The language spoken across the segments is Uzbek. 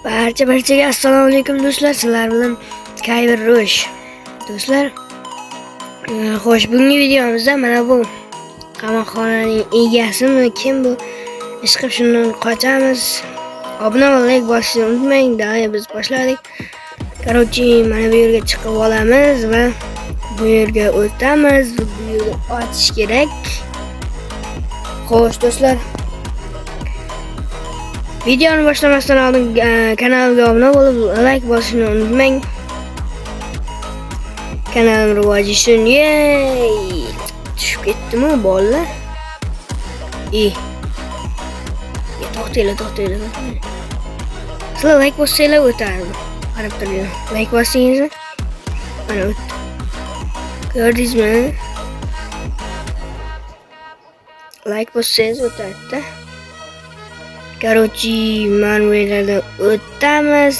Barchaga assalomu alaykum do'stlar. Sizlar bilan Kayver Rosh. Do'stlar, xo'sh, bugungi videomizda mana bu qamoqxonaning egasimi, kim bu? Ishqib shundan qochamiz. Obuna va like bosishni unutmang. Davay biz boshladik. Короче, mana bu yerga chiqib olamiz va bu yerga o'tamiz. Bu yerni ochish kerak. Xo'sh, do'stlar, videoni boshlamasdan oldin kanalimga obuna bo'lib, like bosishni unutmang. Kanalim rivoji uchun. Yey! Tushib ketdimi bolalar? To'xtanglar. Sizlar like bossanglar o'tadi. Qarab turinglar. Like bossingizmi? Mana o'tdi. Ko'rdingizmi? Like bossangiz o'tadi. Короче, mana bu yerlardan o'tamiz.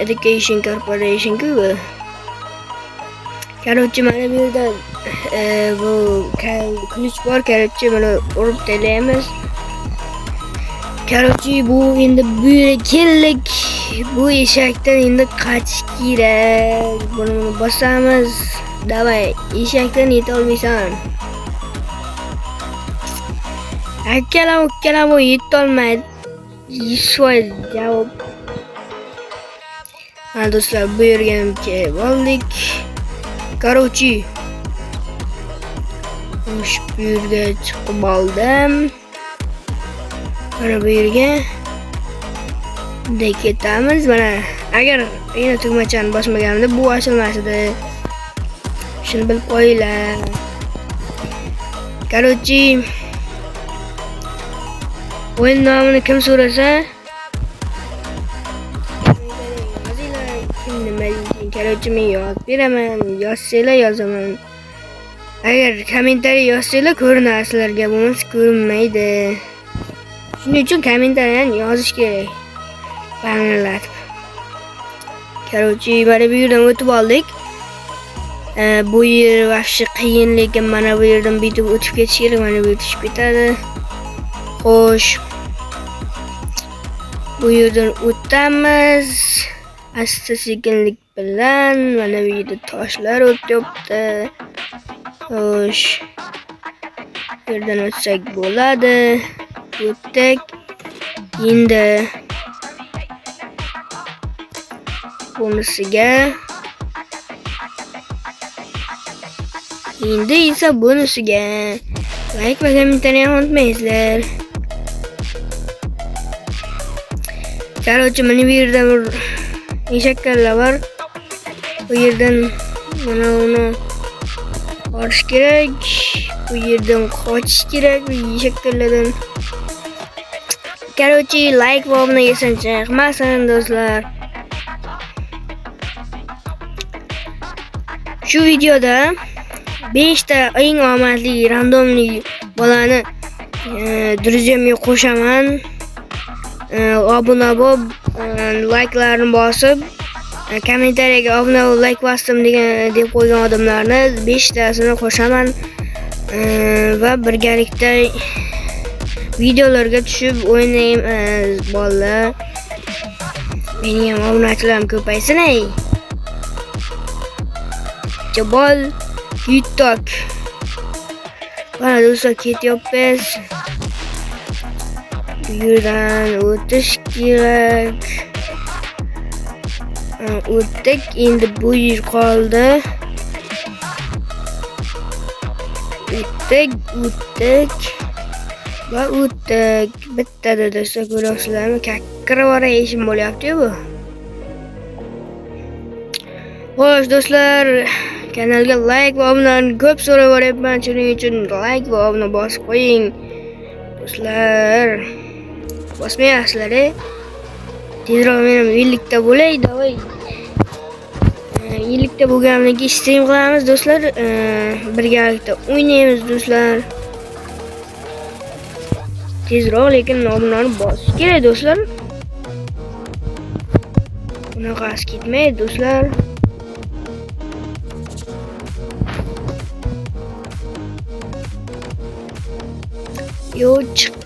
Education Corporation ku. Короче, mana bu yerda bu ключ bor. Короче, mana urib tashlaymiz. Короче, bu endi bu yerga keldik. Bu eshakdan endi qochish kerak. Buni bosamiz. Davay, eshakdan yeta olmaysan. Akkalam yetolmaydi. 100% javob. Mana do'stlar, bu yerga kelib oldik. Короче, bu yerga chiqib oldim. Mana bu yerga ketamiz. Mana agar yana tugmachani bosmaganimda bu ochilmas edi. Shuni bilib qo'yinglar. Короче, o'yin nomini kim so'rasa, kim nima deydi? Короче, men yozib beraman, yozsanglar yozaman. Agar kommentariy yozsanglar ko'rinasizlarga, bo'lmasa ko'rinmaydi. Shuning uchun kommentariyani yozish kerak. Banglatib. Короче, mana bu yerdan o'tib oldik. Bu yer vahshiy qiyin, lekin mana bu yerdan bitib o'tib ketish kerak. Mana bu tushib ketadi. Xo'sh, bu yerdan o'tamiz. Asta-sekinlik bilan. Mana bu yerda toshlar o'tyapti. Xo'sh, bu yerdan o'tsak bo'ladi. O'tdik. Endi bunisiga. Endi esa bunisiga. Like va kommentariyani unutmaysizlar. Короче, mana bu yerda bir eshaklar bor. Bu yerdan mana uni olish kerak. Bu yerdan qochish kerak bu eshaklardan. Короче, like va obunaga sanchaqmasin do'stlar. Shu videoda 5 ta eng omadli randomli bolani druzimga qo'shaman. Obuna bo'lib, like'larni bosib, kommentariyaga obuna va like bosdim deb qo'ygan odamlarni 5 tasini qo'shaman va birgalikda videolarga tushib o'ynaymiz bolalar. Mening ham obunachilarim ko'paysin ey. Jabol YouTube. Mana do'stlar, ketyapmiz. Bu yerdan o'tish kerak. O'tdik, endi bu yer qoldi. O'tdik va o'tdik. Bittada do'stlar, ko'ryapsizlarmi? Kakkira ishim bo'lyapti-ku bu. Xo'sh do'stlar, kanalga like va obunani ko'p so'rab boryapman. Shuning uchun like va obuna bosib qo'ying. Do'stlar, bosmayapsizlar, tezroq men 50 ta bo'lay, davay. 50 ta bo'lgandan keyin stream qilamiz do'stlar. Birgalikda o'ynaymiz do'stlar. Tezroq, lekin obunani bosish kerak do'stlar. Bunaqasi ketmaydi do'stlar. Yo chiq.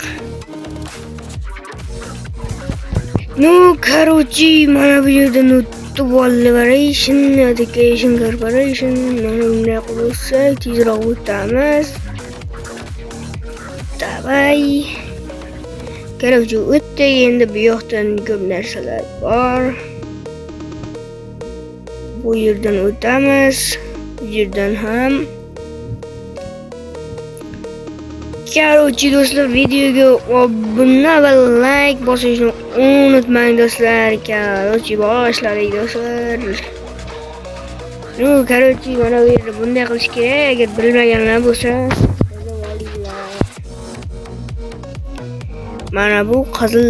No, короче, mana bu yerdan o'tdi Liberation Education Corporation. Mana bunday qilsak, tezroq o'tamiz. Davay. Короче, o'tdi. Endi bu yoqdan ko'p narsalar bor. Bu yerdan o'tamiz. Bu yerdan ham. Короче, do'stlar, videoga obuna va like bosishni unutmang do'stlar. Короче, boshladik do'stlar. No, короче, mana bu yerda bunday qilish kerak. Agar bilmaganlar bo'lsa, mana bu qizil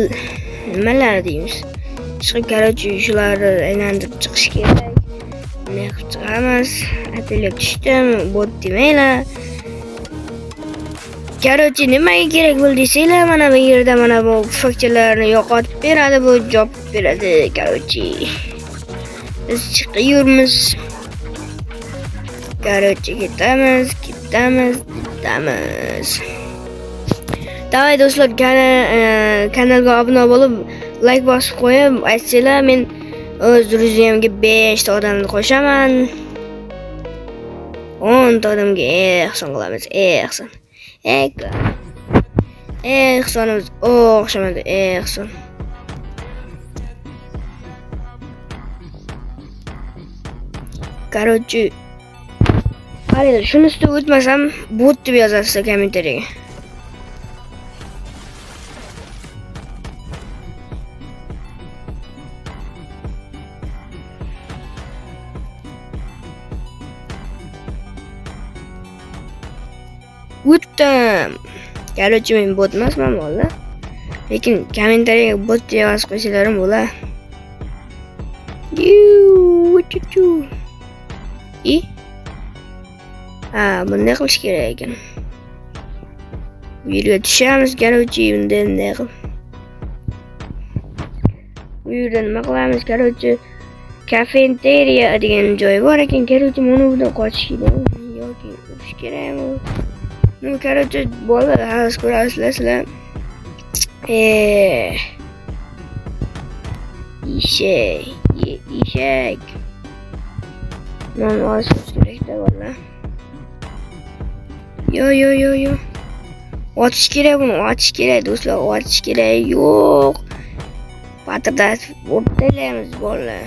nimalar deymiz. Короче, shularni aylantirib chiqish kerak. Bunday qilib chiqamiz. Atelier tushdim, bot demanglar. Короче, nimaga kerak bo'ldi desanglar, mana bu yerda mana bu pufakchalarni yo'qotib beradi, bu jopib beradi. Короче, biz chiqamiz. Короче, ketamiz. Davay do'stlar, kanalga obuna bo'lib, like bosib qo'yib, aytsanglar, men o'z druziyamga 5 ta odamni qo'shaman. 10 ta odamga ehson qilamiz, ehson. Ehsonimiz o'xshamadi, ehson. Короче, qaranglar, shuni ustiga o'tmasam, bot deb yozasiz kommentariyaga. O'tdim. Короче, men bot emasman valla. Lekin kommentariyaga bot deb yozib qo'ysalarim bo'ladi. Bunday qilish kerak ekan. Bu yerga tushamiz, короче, bunday qilib. Bu yerda nima qilamiz? Короче, kafeteriya degan joy bor ekan. Короче, mana bundan qochish kerak yoki o'tish kerakmi? Ну, короче, bolalar haz ko'rasizlar sizlar. Eshak. Non olish kerak-da valla. Yo. Otish kerak buni, otish kerak do'stlar, otish kerak. Yo'q. Patirdat o'rtalaymiz bolalar.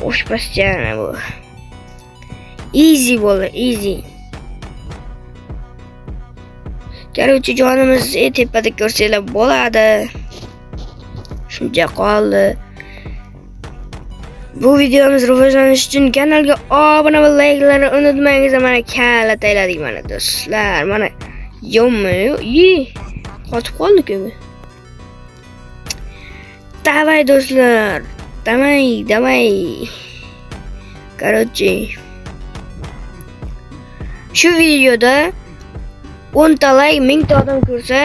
Oshpazchana bu. Easy bolalar, easy. Короче, jonimiz tepada ko'rsanglar bo'ladi. Shuncha qoldi. Bu videomiz rivojlanishi uchun kanalga obuna va like'larni unutmangiz. Mana kalla tayladik mana do'stlar. Mana qotib qoldi-ku. Davay do'stlar. Davay. Короче, shu videoda 10 ta like 1000 ta odam ko'rsa,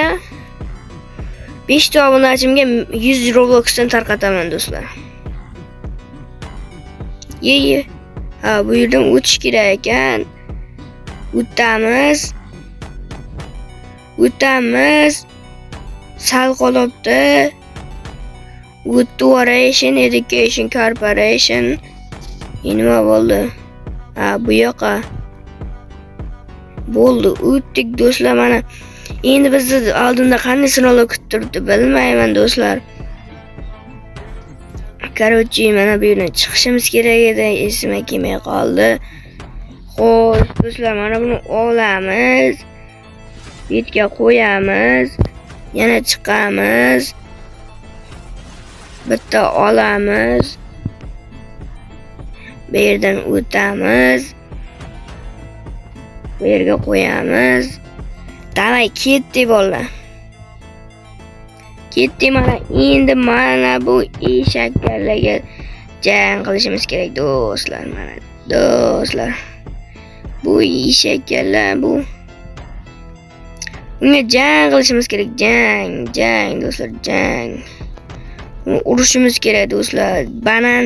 5 ta obunachimga 100 Robloxdan tarqataman do'stlar. Bu yerdan o'tish kerak ekan. O'tamiz. Sal qolibdi. Liberation Education Corporation. Nima bo'ldi? Bu yoqqa. Bo'ldi, o'tdik do'stlar. Mana endi bizni oldinda qanday sinovlar kutib turibdi bilmayman do'stlar. Короче, mana bu yerdan chiqishimiz kerak edi, esimga kelmay qoldi. Xo'sh, do'stlar, mana buni olamiz. Betga qo'yamiz. Yana chiqamiz. Bitta olamiz. Bu yerdan o'tamiz. Bu yerga qo'yamiz. Davay, ketdi bolalar. Ketdi mana. Endi mana bu eshaklarga jang qilishimiz kerak do'stlar. Mana do'stlar. Bu eshaklar bu. Unga jang qilishimiz kerak. Jang do'stlar, jang. Urushimiz kerak do'stlar. Banan,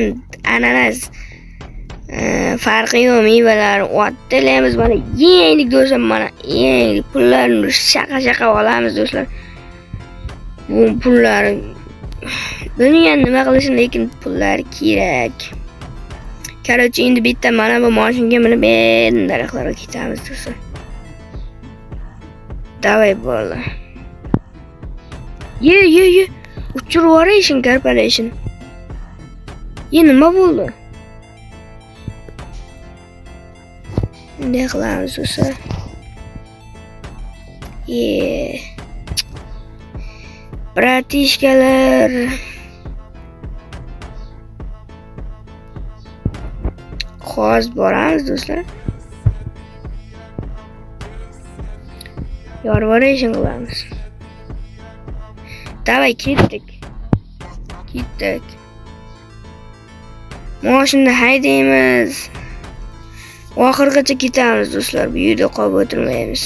ananas farqi yo'q, mevalar otlaymiz. Mana yenglik do'stlar, mana yenglik pullarni shaqa olamiz do'stlar. Bu pullar bilmagan nima qilishim, lekin pullar kerak. Короче, endi bitta mana bu mashinaga minib daraxtlarga ketamiz do'stlar. Davay bo'ldi. Ye. Uchirib yuborishing corporation. Nima bo'ldi? Bunday qilamiz do'stlar. Bratishkalar. Hozir boramiz do'stlar. Yorvoration qilamiz. Davay ketdik. Mashinani haydaymiz. Oxirgacha ketamiz do'stlar. Bu yerda qolib o'tirmaymiz.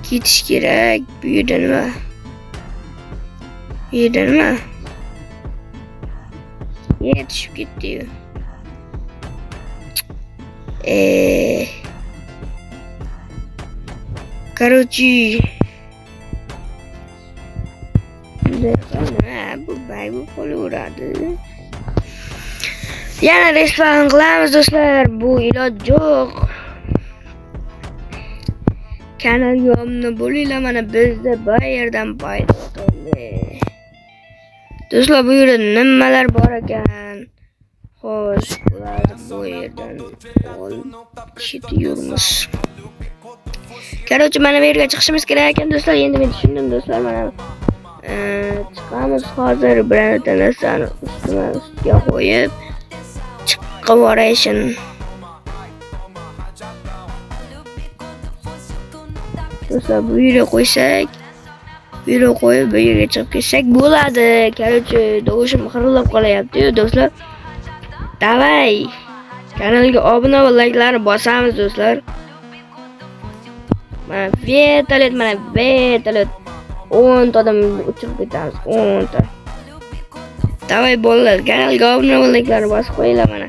Ketish kerak. Bu yerda nima? Yetishib ketdi-yu. Короче, bu qolaveradi. Yana restoran qilamiz do'stlar. Bu iloj yo'q. Kanalga obuna bo'linglar, mana bizda bu yerdan foyda qildi. Do'stlar, bu yerda nimalar bor ekan? Xo'sh, ularni bu yerdan ketamiz. Короче, mana bu yerga chiqishimiz kerak ekan do'stlar. Endi men tushundim do'stlar, mana chiqamiz hozir birorta narsani ustiga qo'yib chiqib oration. Do'stlar, bu yerga qo'ysak, bu yerga qo'yib bu yerga chiqib ketsak bo'ladi. Короче, do'shim xirilib qolyapti-yu do'stlar. Davay. Kanalga obuna va layklarni bosamiz do'stlar. Mana vertolyot 10 tadan uchirib ketamiz. 10 ta. Davay bolalar, kanalga obuna va layklarni bosib qo'yinglar mana.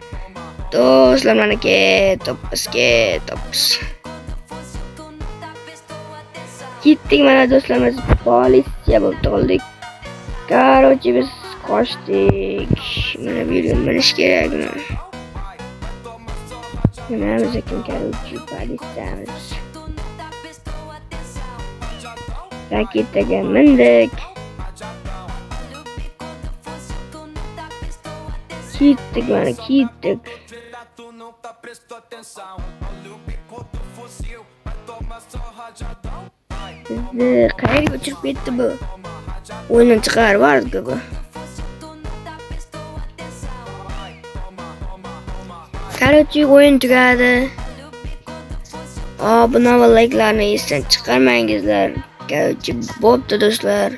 Do'stlar, mana ketamiz. Ketdik mana do'stlar, biz politsiya bo'lib qoldik. Короче, biz qochdik. Mana bu yerga minish kerakmi? Nima ekan, короче, politsiyamiz. Raketaga mindik. Ketdik. Bizni qayerga uchirib ketdi bu? O'yindan chiqarib yubordi bu. Короче, o'yin tugadi. Obuna va layklarni esdan chiqarmangizlar. Короче, bo'pti do'stlar.